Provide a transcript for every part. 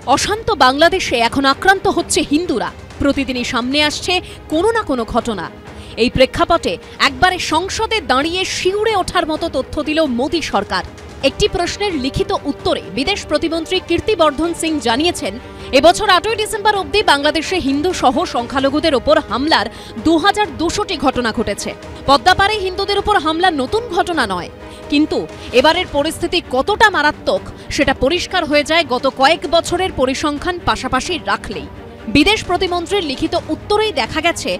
অশান্ত বাংলাদেশে এখন আক্রান্ত হচ্ছে হিন্দুরা। প্রতিদিনই সামনে আসছে কোনো না কোনো ঘটনা। এই প্রেক্ষাপটে একবারে সংসদে দাঁড়িয়ে শিউরে ওঠার মতো তথ্য দিল মোদী সরকার। একটি প্রশ্নের লিখিত উত্তরে বিদেশ প্রতিমন্ত্রী কীর্তিবর্ধন সিং জানিয়েছেন, এবছর 8ই ডিসেম্বর অবধি বাংলাদেশে হিন্দু সহ সংখ্যালঘুদের ওপর হামলার 2200টি ঘটনা ঘটেছে। পদ্মাপাড়ে হিন্দুদের উপর হামলা নতুন ঘটনা নয়, কিন্তু এবারের পরিস্থিতি কতটা মারাত্মক সেটা পরিষ্কার হয়ে যায় গত কয়েক বছরের পরিসংখ্যান পাশাপাশি রাখলেই। বিদেশ প্রতিমন্ত্রীর লিখিত উত্তরেই দেখা গেছে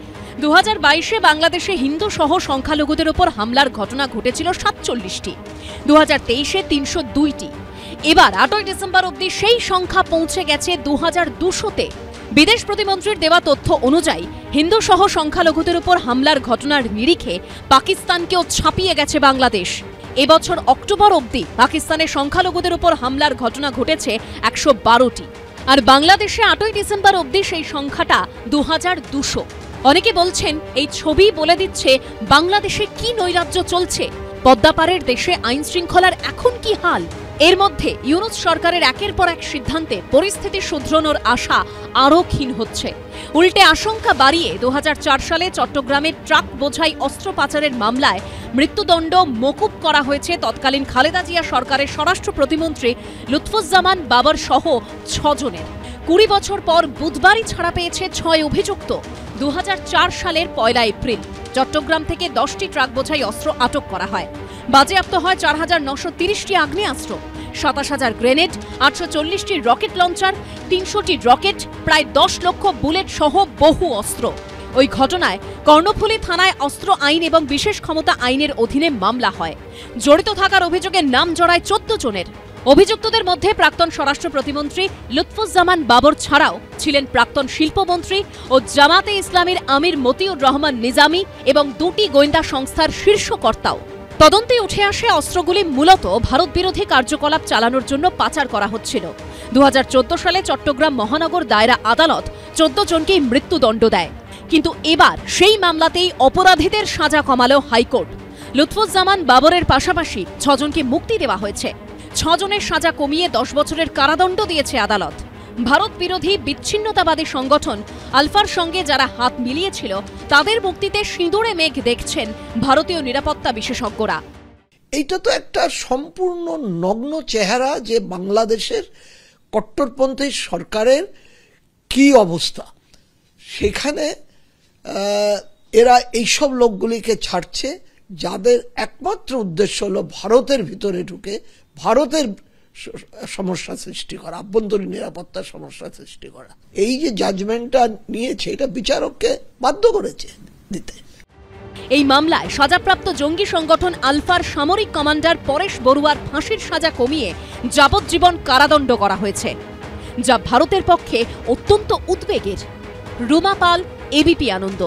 2022-এ বাংলাদেশে হিন্দু সহ সংখ্যালঘুদের উপর হামলার ঘটনা ঘটেছিল 47টি, 2023-এ 302টি। এবার 8ই ডিসেম্বর অবধি সেই সংখ্যা পৌঁছে গেছে 2200-তে। বিদেশ প্রতিমন্ত্রীর দেওয়া তথ্য অনুযায়ী হিন্দু সহ সংখ্যালঘুদের উপর হামলার ঘটনার নিরিখে পাকিস্তানকেও ছাপিয়ে গেছে বাংলাদেশ। এবছর অক্টোবর অবধি পাকিস্তানের সংখ্যালঘুদের উপর হামলার ঘটনা ঘটেছে 112টি, আর বাংলাদেশে 8ই ডিসেম্বর অবধি সেই সংখ্যাটা 2200। অনেকে বলছেন এই ছবি বলে দিচ্ছে বাংলাদেশে কি নৈরাজ্য চলছে, পদ্মাপাড়ের দেশে আইন শৃঙ্খলার এখন কি হাল। এর মধ্যে ইউনূস সরকারের একের পর এক সিদ্ধান্তে পরিস্থিতি শুধরানোর আশা আরও ক্ষীণ হচ্ছে। উল্টে আশঙ্কা বাড়িয়ে 2004 সালে চট্টগ্রামের ট্রাক বোঝাই অস্ত্র পাচারের মামলায় মৃত্যুদণ্ড মকুব করা হয়েছে তৎকালীন খালেদা জিয়া সরকারের স্বরাষ্ট্র প্রতিমন্ত্রী লুৎফুজ্জামান বাবর সহ 6 জনের। 20 বছর পর বুধবারই ছাড়া পেয়েছে 6 অভিযুক্ত। 2004 সালের 1 এপ্রিল চট্টগ্রাম থেকে 10টি ট্রাক বোঝাই অস্ত্র আটক করা হয়। বাজেয়াপ্ত হয় 4930টি আগ্নেয়াস্ত্র, 27000 গ্রেনেড, 840টি রকেট লঞ্চার, 300টি রকেট, প্রায় 10 লক্ষ বুলেট সহ বহু অস্ত্র। ওই ঘটনায় কর্ণফুলী থানায় অস্ত্র আইন এবং বিশেষ ক্ষমতা আইনের অধীনে মামলা হয়। জড়িত থাকার অভিযোগে নাম জড়ায় 14 জনের। অভিযুক্তদের মধ্যে প্রাক্তন স্বরাষ্ট্র প্রতিমন্ত্রী লুৎফুজ্জামান বাবর ছাড়াও ছিলেন প্রাক্তন শিল্পমন্ত্রী ও জামাতে ইসলামীর আমির মতিউর রহমান নিজামী এবং 2টি গোয়েন্দা সংস্থার শীর্ষ কর্তাও। তদন্তে উঠে আসে অস্ত্রগুলি মূলত ভারত বিরোধী কার্যকলাপ চালানোর জন্য পাচার করা হচ্ছিল। 2014 সালে চট্টগ্রাম মহানগর দায়রা আদালত 14 জনকেই মৃত্যুদণ্ড দেয়, কিন্তু এবার সেই মামলাতেই অপরাধীদের সাজা কমালো হাইকোর্ট। লুৎফুজ্জামান বাবরের পাশাপাশি 6 জনকে মুক্তি দেওয়া হয়েছে। 6 জনের সাজা কমিয়ে 10 বছরের কারাদণ্ড দিয়েছে আদালত। ভারত বিরোধী বিচ্ছিন্নতাবাদী সংগঠন আলফার সঙ্গে যারা হাত মিলিয়েছিল তাদের মুক্তিতে সিঁদুরে মেঘ দেখছেন ভারতীয় নিরাপত্তা বিশেষজ্ঞরা। এইটা তো একটা সম্পূর্ণ নগ্ন চেহারা যে বাংলাদেশের কট্টরপন্থী সরকারের কি অবস্থা। সেখানে এরা এইসব লোকগুলিকে ছাড়ছে যাদের একমাত্র উদ্দেশ্য হলো ভারতের ভিতরে ঢুকে ভারতের সমস্যা সৃষ্টি করা, আভ্যন্তরীণ নিরাপত্তার সমস্যা সৃষ্টি করা। এই যে জাজমেন্টটা নিয়েছে এটা বিচারককে বাধ্য করেছে দিতে। এই মামলায় সাজাপ্রাপ্ত জঙ্গি সংগঠন আলফার সামরিক কমান্ডার পরেশ বড়ুয়ার ফাঁসির সাজা কমিয়ে যাবজ্জীবন কারাদণ্ড করা হয়েছে, যা ভারতের পক্ষে অত্যন্ত উদ্বেগের। রুমা পাল, এবিপি আনন্দ।